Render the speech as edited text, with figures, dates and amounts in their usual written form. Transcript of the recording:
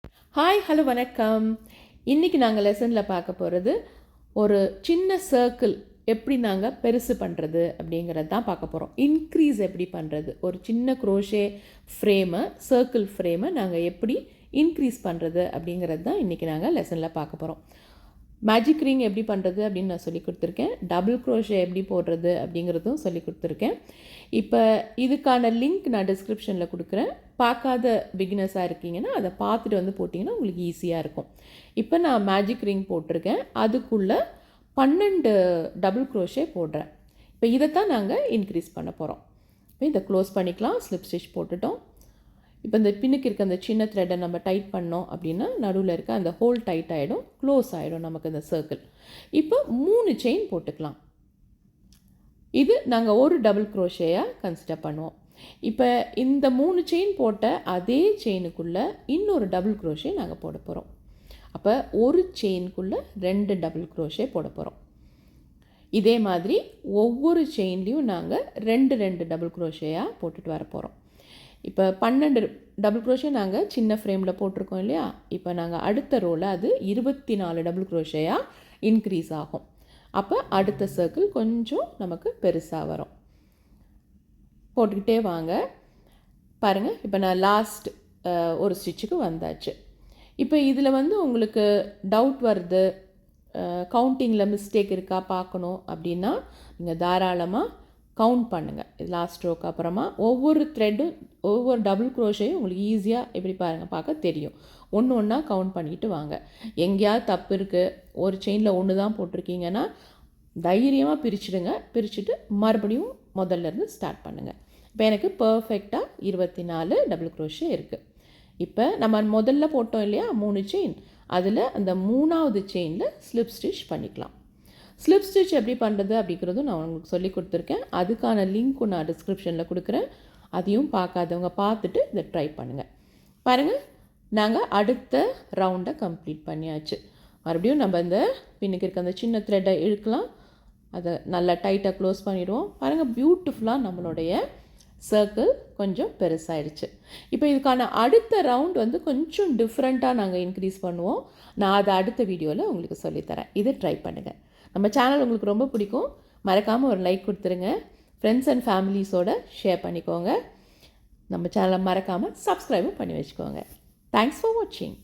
Hi hello வணக்கம். இன்றைக்கி நாங்கள் லெசனில் பார்க்க போகிறது ஒரு சின்ன சர்க்கிள் எப்படி நாங்கள் பெருசு பண்ணுறது அப்படிங்கிறது தான் பார்க்க போகிறோம். இன்க்ரீஸ் எப்படி பண்ணுறது, ஒரு சின்ன குரோஷே ஃப்ரேமை, சர்க்கிள் ஃப்ரேமை நாங்கள் எப்படி இன்க்ரீஸ் பண்ணுறது அப்படிங்கிறது தான் இன்றைக்கி நாங்கள் லெசனில் பார்க்க போகிறோம். மேஜிக் ரிங் எப்படி பண்ணுறது அப்படின்னு நான் சொல்லி கொடுத்துருக்கேன். டபுள் குரோஷே எப்படி போடுறது அப்படிங்கிறதும் சொல்லி கொடுத்துருக்கேன். இப்போ இதுக்கான லிங்க் நான் டிஸ்கிரிப்ஷனில் கொடுக்குறேன். பார்க்காத பிகினர்ஸாக இருக்கீங்கன்னா அதை பார்த்துட்டு வந்து போட்டிங்கன்னா உங்களுக்கு ஈஸியாக இருக்கும். இப்போ நான் மேஜிக் ரிங் போட்டிருக்கேன், அதுக்குள்ளே 12 டபுள் குரோஷே போடுறேன். இப்போ இதைத்தான் நாங்கள் இன்க்ரீஸ் பண்ண போகிறோம். இப்போ இதை க்ளோஸ் பண்ணிக்கலாம். ஸ்லிப் ஸ்டிச் போட்டுட்டோம். இப்போ இந்த பின்னுக்கு இருக்க அந்த சின்ன த்ரெட்டை நம்ம டைட் பண்ணோம் அப்படின்னா நடுவில் இருக்க அந்த ஹோல் டைட் ஆகிடும், க்ளோஸ் ஆகிடும் நமக்கு இந்த சர்க்கிள். இப்போ 3 செயின் போட்டுக்கலாம். இது நாங்கள் ஒரு டபுள் குரோஷேயாக கன்சிடர் பண்ணுவோம். இப்போ இந்த 3 செயின் போட்ட அதே செயினுக்குள்ளே இன்னொரு டபுள் குரோஷே நாங்கள் போட போகிறோம். அப்போ ஒரு செயினுக்குள்ளே 2 டபுள் குரோஷே போட போகிறோம். இதே மாதிரி ஒவ்வொரு செயின்லேயும் நாங்கள் 2 டபுள் குரோஷேயாக போட்டுட்டு வர போகிறோம். இப்போ 12 டபுள் குரோஷே நாங்கள் சின்ன ஃப்ரேமில் போட்டிருக்கோம் இல்லையா. இப்போ நாங்கள் அடுத்த ரோவில் அது 24 டபுள் குரோஷேயாக இன்க்ரீஸ் ஆகும். அப்போ அடுத்த சர்க்கிள் கொஞ்சம் நமக்கு பெருசாக வரும். போட்டுக்கிட்டே வாங்க. பாருங்கள், இப்போ நான் லாஸ்ட் ஒரு ஸ்டிச்சுக்கு வந்தாச்சு. இப்போ இதில் உங்களுக்கு டவுட் வருது, கவுண்டிங்கில் மிஸ்டேக் இருக்கா பார்க்கணும் அப்படின்னா நீங்கள் தாராளமாக கவுண்ட் பண்ணுங்கள். லாஸ்ட் ரோக்கு அப்புறமா ஒவ்வொரு த்ரெட்டும் ஒவ்வொரு டபுள் குரோஷேயும் உங்களுக்கு ஈஸியாக எப்படி பாருங்கள் பார்க்க தெரியும். ஒன்று ஒன்றா கவுண்ட் பண்ணிட்டு வாங்க. எங்கேயாவது தப்பு இருக்குது, ஒரு செயினில் ஒன்று தான் போட்டிருக்கீங்கன்னா தைரியமாக பிரிச்சுடுங்க. பிரிச்சுட்டு மறுபடியும் முதல்லேருந்து ஸ்டார்ட் பண்ணுங்கள். இப்போ எனக்கு பர்ஃபெக்டாக 24 டபுள் குரோஷே இருக்குது. இப்போ நம்ம முதல்ல போட்டோம் இல்லையா 3 செயின், அதில் அந்த 3வது செயினில் ஸ்லிப் ஸ்டிச் பண்ணிக்கலாம். ஸ்லிப் ஸ்டிச் எப்படி பண்ணுறது அப்படிங்கிறதும் நான் உங்களுக்கு சொல்லி கொடுத்துருக்கேன். அதுக்கான லிங்க்கும் நான் டிஸ்கிரிப்ஷனில் கொடுக்குறேன். அதையும் பார்க்காதவங்க பார்த்துட்டு இதை ட்ரை பண்ணுங்கள். பாருங்கள், நாங்கள் அடுத்த ரவுண்டை கம்ப்ளீட் பண்ணியாச்சு. மறுபடியும் நம்ம இந்த பின்னுக்கு இருக்க அந்த சின்ன த்ரெட்டை இழுக்கலாம். அதை நல்லா டைட்டாக க்ளோஸ் பண்ணிவிடுவோம். பாருங்கள், பியூட்டிஃபுல்லாக நம்மளுடைய சர்க்கிள் கொஞ்சம் பெருசாகிடுச்சு. இப்போ இதுக்கான அடுத்த ரவுண்ட் கொஞ்சம் டிஃப்ரெண்ட்டாக நாங்கள் இன்க்ரீஸ் பண்ணுவோம். நான் அதை அடுத்த வீடியோவில் உங்களுக்கு சொல்லித்தரேன். இதை ட்ரை பண்ணுங்கள். நம்ம சேனல் உங்களுக்கு ரொம்ப பிடிக்கும், மறக்காமல் ஒரு லைக் கொடுத்துருங்க. ஃப்ரெண்ட்ஸ் அண்ட் ஃபேமிலிஸோடு ஷேர் பண்ணிக்கோங்க. நம்ம சேனலை மறக்காமல் சப்ஸ்கிரைபும் பண்ணி வச்சுக்கோங்க. தேங்க்ஸ் ஃபார் வாட்சிங்.